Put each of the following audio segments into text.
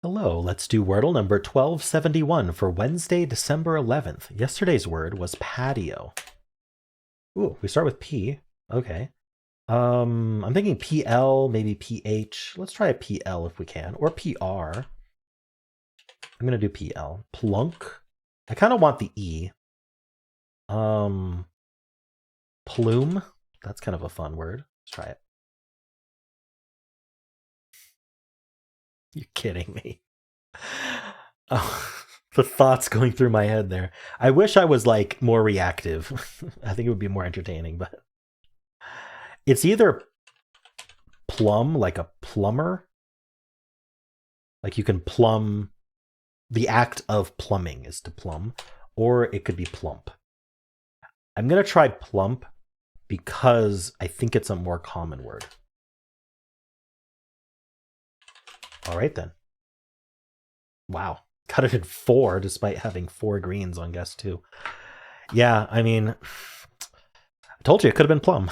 Hello, let's do Wordle number 1271 for Wednesday, December 11th. Yesterday's word was patio. Ooh, we start with P. Okay. I'm thinking PL, maybe PH. Let's try a PL if we can, or PR. I'm gonna do PL. Plunk. I kind of want the E. Plume. That's kind of a fun word. Let's try it. You're kidding me. Oh, the thoughts going through my head there. I wish I was like more reactive. I think it would be more entertaining, but it's either plumb, like a plumber, like you can plumb. The act of plumbing is to plumb, or it could be plump. I'm gonna try plump because I think it's a more common word. All right then. Wow, cut it in 4 despite having 4 greens on guess 2. Yeah, I mean, I told you it could have been plumb.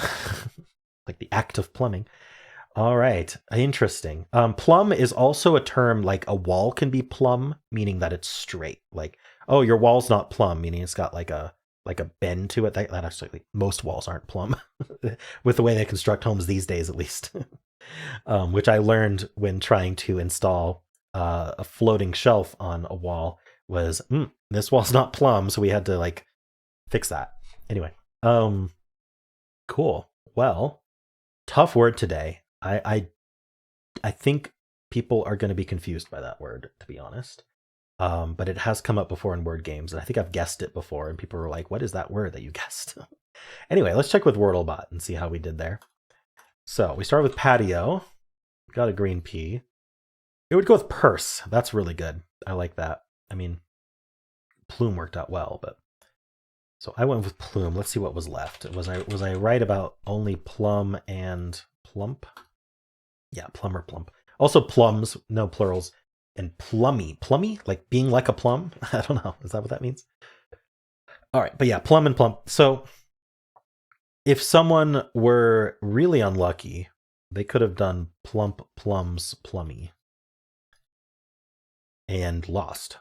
Like the act of plumbing. All right, interesting. Plumb is also a term like a wall can be plumb, meaning that it's straight. Like, oh, your wall's not plumb, meaning it's got like a bend to it. That actually, most walls aren't plumb, with the way they construct homes these days, at least. Which I learned when trying to install a floating shelf on a wall. Was this wall's not plumb, so we had to like fix that. Anyway, cool. Well, tough word today. I think people are going to be confused by that word, to be honest. But it has come up before in word games, and I think I've guessed it before, and people were like, "What is that word that you guessed?" Anyway, let's check with WordleBot and see how we did there. So we start with patio. Got a green P. It would go with purse. That's really good. I like that. I mean, plume worked out well, but so I went with plume. Let's see what was left. Was I right about only plum and plump? Yeah, plum or plump. Also plums, no plurals. And plummy. Plummy? Like being like a plum? I don't know. Is that what that means? All right, but yeah, plum and plump. So if someone were really unlucky, they could have done plump, plums, plummy, and lost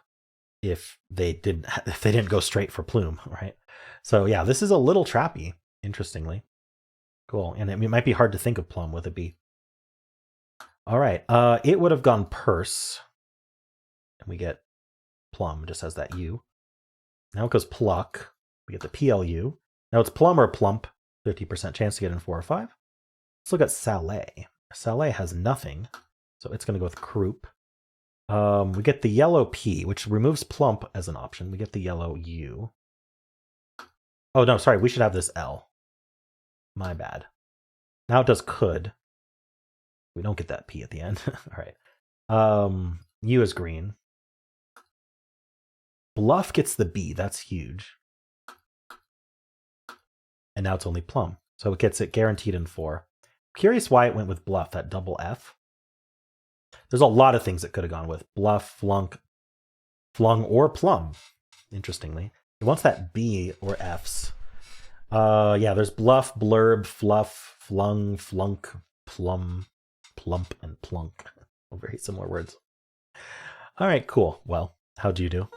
if they didn't go straight for plume, right? So yeah, this is a little trappy, interestingly. Cool. And it might be hard to think of plum with a B. All right. It would have gone purse. And we get plum, just has that U. Now it goes pluck. We get the PLU. Now it's plum or plump. 50% chance to get in 4 or 5. Let's look at Salé. Salé has nothing, so it's going to go with croup. We get the yellow P, which removes plump as an option. We get the yellow U. Oh, no, sorry. We should have this L. My bad. Now it does could. We don't get that P at the end. All right. U is green. Bluff gets the B. That's huge. And now it's only plum. So it gets it guaranteed in 4. Curious why it went with bluff, that double F. There's a lot of things it could have gone with. Bluff, flunk, flung, or plum, interestingly. It wants that B or Fs. Yeah, there's bluff, blurb, fluff, flung, flunk, plum, plump, and plunk. Very similar words. All right, cool. Well, how'd you do?